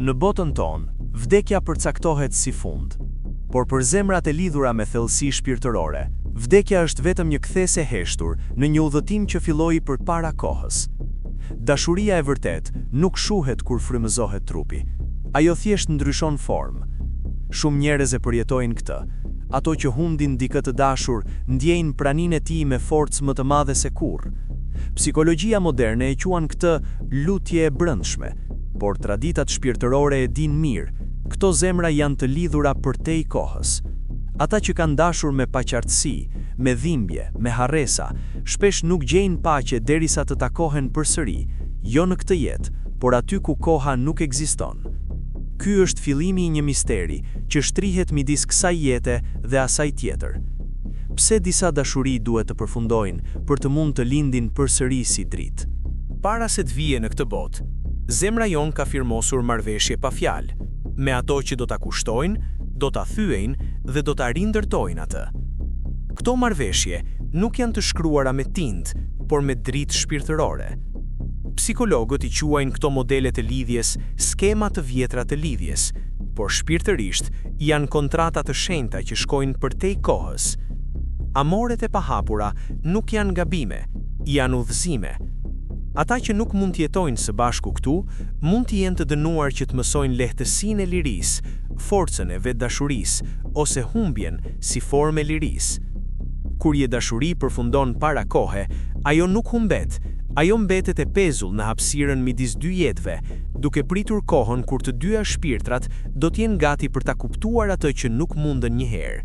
Në botën tonë, vdekja përcaktohet si fund. Por për zemrat e lidhura me thellësi shpirtërore, vdekja është vetëm një kthesë e heshtur në një udhëtim që filloi përpara kohës. Dashuria e vërtet nuk shuhet kur frymëzohet trupi. Ajo thjesht ndryshon formë. Shumë njerëz e përjetojnë këtë. Ato që hundin dikë të dashur ndjejnë praninë e tij me forcë më të madhe se kurrë. Psikologjia moderne e quan këtë lutje e brendshme, por traditat shpirtërore e dinë mirë, këto zemra janë të lidhura përtej kohës. Ata që kanë dashur me paqartësi, me dhimbje, me harresa, shpesh nuk gjejnë paqe derisa të takohen përsëri, jo në këtë jetë, por aty ku koha nuk ekziston. Ky është fillimi i një misteri që shtrihet midis kësaj jete dhe asaj tjetër. Pse disa dashuri duhet të përfundojnë për të mund të lindin përsëri si dritë? Para se të vije në këtë botë, zemra jon ka firmosur marrëveshje pa fjalë, me ato që do ta kushtojnë, do ta thyejnë dhe do ta rindërtojnë atë. Këto marrëveshje nuk janë të shkruara me tintë, por me dritë shpirtërore. Psikologët i quajnë këto modele të lidhjes skema të vjetra të lidhjes, por shpirtërisht janë kontrata të shenjta që shkojnë përtej kohës. Amoret e pahapura nuk janë gabime, janë udhëzime. Ata që nuk mund të jetojnë së bashku këtu, mund të jenë të dënuar që të mësojnë lehtësinë e lirisë, forcën e vetdashurisë ose humbjen si formë e lirisë. Kur një dashuri përfundon para kohe, ajo nuk humbet, ajo mbetet e pezull në hapësirën midis dy jetëve, duke pritur kohën kur të dyja shpirtrat do të jenë gati për ta kuptuar atë që nuk mundën një herë.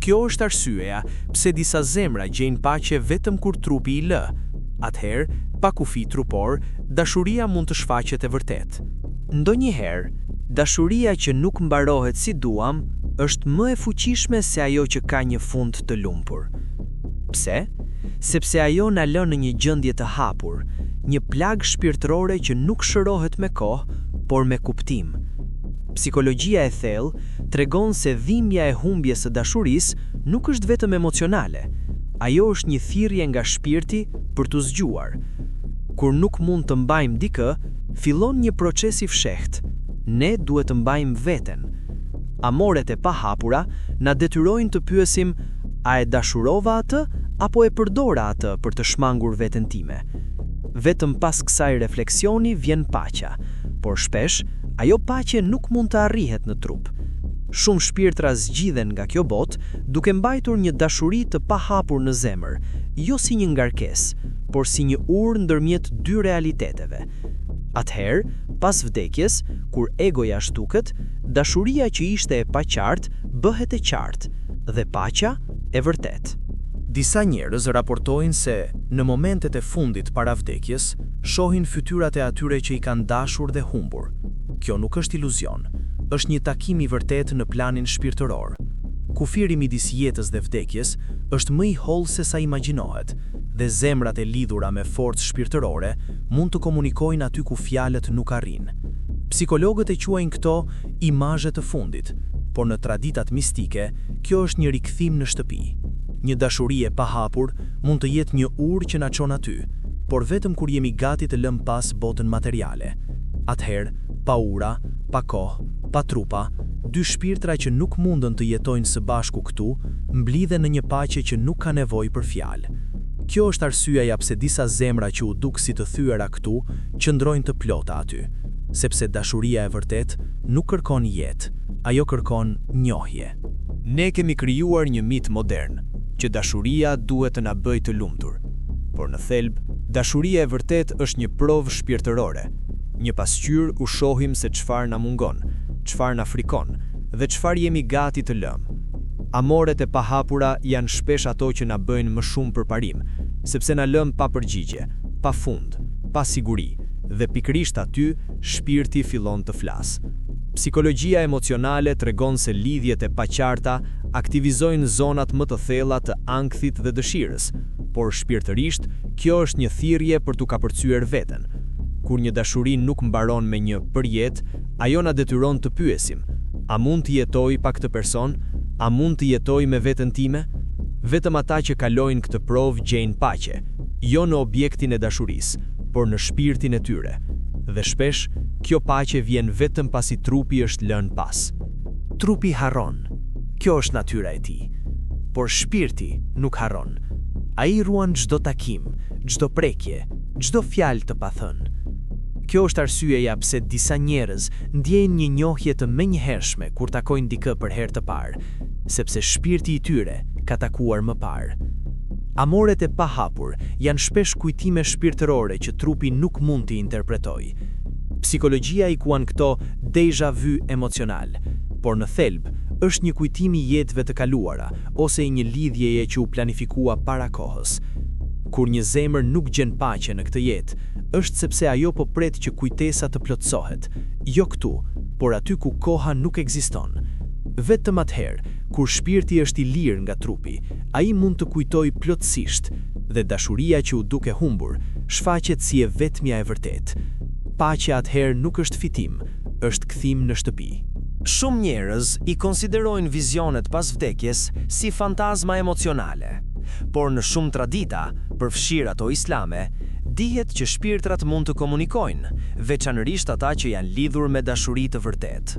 Kjo është arsyeja pse disa zemra gjejnë paqe vetëm kur trupi i lë. Atëherë, pa kufi trupor, dashuria mund të shfaqet e vërtet. Ndonjëherë, dashuria që nuk mbarohet si duam është më e fuqishme se ajo që ka një fund të lumpur. Pse? Sepse ajo na lën në një gjendje të hapur, një plagë shpirtërore që nuk shërohet me kohë, por me kuptim. Psikologjia e thellë tregon se dhimbja e humbjes së dashurisë nuk është vetëm emocionale. Ajo është një thirrje nga shpirti për të zgjuar. Kur nuk mund të mbajmë dikë, fillon një proces i fshehtë. Ne duhet të mbajmë veten. Amoret e pahapura na detyrojnë të pyesim: a e dashurova atë apo e përdora atë për të shmangur veten time? Vetëm pas kësaj refleksioni vjen paqja, por shpesh ajo paqe nuk mund të arrihet në trup. Shumë shpirtra zgjidhen nga kjo botë duke mbajtur një dashuri të pahapur në zemër, jo si një ngarkesë, por si një urë ndërmjet dy realiteteve. Atëherë, pas vdekjes, kur egoja shtuket, dashuria që ishte e paqartë bëhet e qartë dhe paqja e vërtet. Disa njerëz raportojnë se në momentet e fundit para vdekjes, shohin fytyrat e atyre që i kanë dashur dhe humbur. Kjo nuk është iluzion, është një takim i vërtet në planin shpirtëror. Kufiri midis jetës dhe vdekjes është më i hollë se sa imagjinohet, dhe zemrat e lidhura me forcë shpirtërore mund të komunikojnë aty ku fjalët nuk arrin. Psikologët e quajnë këto imazhe të fundit, por në traditat mistike, kjo është një rikthim në shtëpi. Një dashuri e pahapur mund të jetë një urë që na çon aty, por vetëm kur jemi gati të lëm pas botën materiale. Atëherë, pa ura, pa kohë, pa trupa, dy shpirtra që nuk mundën të jetojnë së bashku këtu, mblidhen në një paqe që nuk ka nevojë për fjalë. Kjo është arsyeja pse disa zemra që u duk si të thyera këtu, qëndrojnë të plota aty, sepse dashuria e vërtet nuk kërkon jetë, ajo kërkon njohje. Ne kemi krijuar një mit modern, që dashuria duhet të na bëjë të lumtur. Por në thelb, dashuria e vërtet është një provë shpirtërore. Një pasqyrë u shohim se çfarë na mungon, çfarë na frikon dhe çfarë jemi gati të lëmë. Amoret e pahapura janë shpesh ato që na bëjnë më shumë përparim, sepse na lëm pa përgjigje, pa fund, pa siguri, dhe pikërisht aty shpirti fillon të flasë. Psikologjia emocionale tregon se lidhjet e paqarta aktivizojnë zonat më të thella të ankthit dhe dëshirës, por shpirtërisht kjo është një thirrje për t'u kapërcyer veten. Kur një dashuri nuk mbaron me një përjet, ajo na detyron të pyesim: a mund të jetoj pa këtë person? A mund të jetoj me veten time? Vetëm ata që kalojnë këtë provë gjejnë paqe, jo në objektin e dashurisë, por në shpirtin e tyre. Dhe shpesh, Kjo paqe vjen vetëm pasi trupi është lënë pas. Trupi harron. Kjo është natyra e tij. Por shpirti nuk harron. Ai ruan çdo takim, çdo prekje, çdo fjalë të pathënë. Kjo është arsyeja pse disa njerëz ndjejnë një njohje të menjëhershme kur takojnë dikë për herë të parë, sepse shpirti i tyre ka takuar më parë. Amoret e pahapur janë shpesh kujtime shpirtërore që trupi nuk mund t'i interpretojë. Psikologjia i quan këto déjà vu emocional, por në thelb është një kujtim i jetëve të kaluara ose i një lidhjeje që u planifikua para kohës. Kur një zemër nuk gjen paqe në këtë jetë, është sepse ajo po pret që kujtesa të plotësohet, jo këtu, por aty ku koha nuk ekziston. Vetëm atëherë, kur shpirti është i lirë nga trupi, ai mund të kujtojë plotësisht dhe dashuria që u duke humbur shfaqet si e vetmja e vërtet. Paqja atëherë nuk është fitim, është kthim në shtëpi. Shumë njerëz i konsiderojnë vizionet pas vdekjes si fantazma emocionale, por në shumë tradita, përfshirë ato islame, dihet që shpirtrat mund të komunikojnë, veçanërisht ata që janë lidhur me dashuri të vërtet.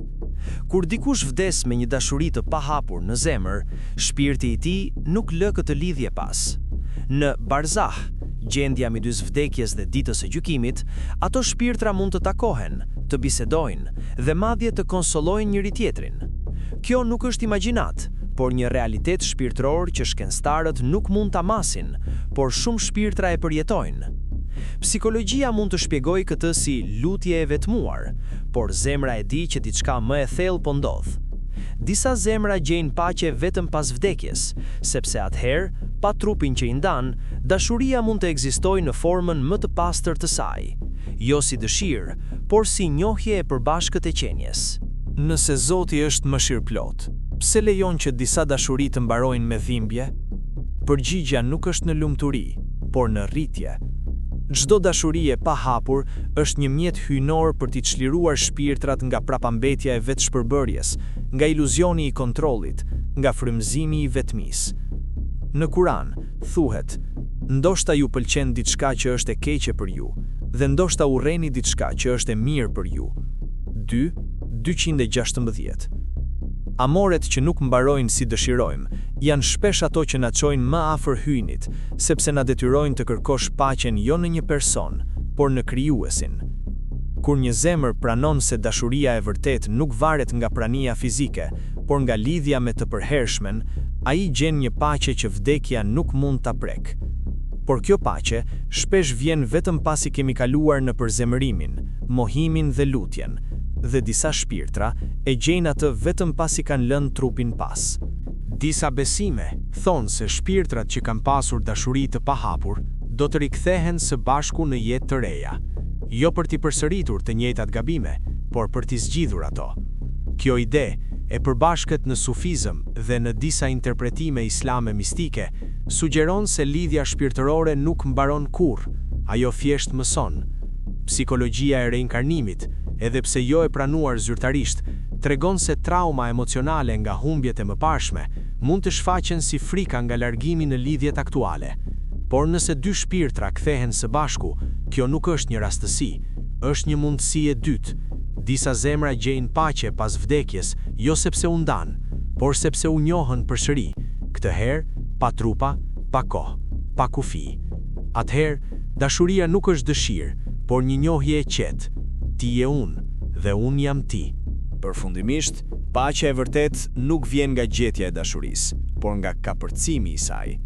Kur dikush vdes me një dashuri të pahapur në zemër, shpirti i tij nuk lë këtë lidhje pas. Në barzah, gjendja midis vdekjes dhe ditës së gjykimit, ato shpirtra mund të takohen, të bisedojnë dhe madje të konsolojnë njëri tjetrin. Kjo nuk është imagjinat, por një realitet shpirtëror që shkencëtarët nuk mund ta masin, por shumë shpirtra e përjetojnë. Psikologjia mund të shpjegojë këtë si lutje e vetmuar, por zemra e di që diçka më e thellë po ndodh. Disa zemra gjejnë paqe vetëm pas vdekjes, sepse atëherë, pa trupin që i ndan, dashuria mund të ekzistojë në formën më të pastër të saj, jo si dëshirë, por si njohje e përbashkët e qenjes. Nëse Zoti është mëshirëplot, pse lejon që disa dashuri të mbarojnë me dhimbje? Përgjigjja nuk është në lumturi, por në rritje. Çdo dashuri e pahapur është një mjet hyjnor për t'i çliruar shpirtrat nga prapambetja e vetshpërbërjes, nga iluzioni i kontrollit, nga frymëzimi i vetmisë. Në Kur'an thuhet: ndoshta ju pëlqen diçka që është e keqe për ju, dhe ndoshta urreni diçka që është e mirë për ju. 2:216. Amoret që nuk mbarojnë si dëshirojmë, janë shpesh ato që na çojnë më afër hyjnit, sepse na detyrojnë të kërkosh paqen jo në një person, por në krijuesin. Kur një zemër pranon se dashuria e vërtet nuk varet nga prania fizike, por nga lidhja me të përhershmen, ai gjen një paqe që vdekja nuk mund ta prek. Por kjo paqe shpesh vjen vetëm pasi kemi kaluar në përzemërimin, mohimin dhe lutjen, dhe disa shpirtra e gjejnë atë vetëm pasi kanë lënë trupin pas. Disa besime thonë se shpirtrat që kanë pasur dashuri të pahapur do të rikthehen së bashku në jetë të reja, jo për t'i përsëritur të njëjtat gabime, por për t'i zgjidhur ato. Kjo ide e përbashkët në sufizëm dhe në disa interpretime islame mistike sugjeron se lidhja shpirtërore nuk mbaron kurrë, ajo thjesht mëson. Psikologjia e reinkarnimit, edhe pse jo e pranuar zyrtarisht, tregon se trauma emocionale nga humbjet e mëparshme mund të shfaqen si frika nga largimi në lidhjet aktuale. Por nëse dy shpirtra kthehen së bashku, kjo nuk është një rastësi, është një mundësi e dytë. Disa zemra gjejnë paqe pas vdekjes, jo sepse u ndan, por sepse u njohën përsëri, këtë herë pa trupa, pa kohë, pa kufi. Atëherë, dashuria nuk është dëshirë, por një njohje e qetë. Ti je unë dhe unë jam ti. Përfundimisht, paqja e vërtet nuk vjen nga gjetja e dashurisë, por nga kapërcimi i saj.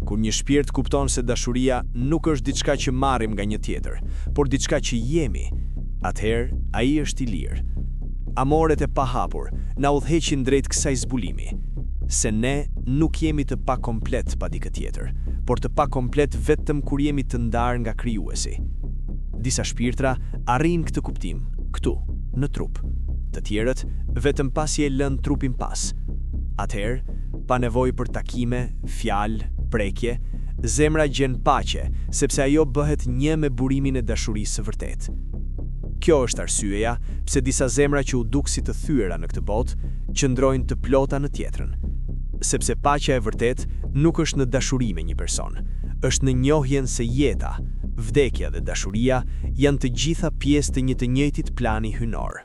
Kur një shpirt kupton se dashuria nuk është diçka që marrim nga një tjetër, por diçka që jemi, atëherë ai është i lirë. Amoret e pahapur na udhëheqin drejt kësaj zbulimi, se ne nuk jemi të pakomplet pa dikë tjetër, por të pakomplet vetëm kur jemi të ndarë nga krijuesi. Disa shpirtra arrin këtë kuptim, këtu, në trup. Të tjerët vetëm pasi e lën trupin pas. Atëherë, pa nevojë për takime, fjalë, prekje, zemra gjen paqe, sepse ajo bëhet një me burimin e dashurisë së vërtet. Kjo është arsyeja pse disa zemra që u duk si të thyera në këtë botë qëndrojnë të plota në tjetrën. Sepse paqja e vërtet nuk është në dashuri me një person, është në njohjen se jeta, Vdekja dhe dashuria janë të gjitha pjesë të një të njëjtit plani hynor.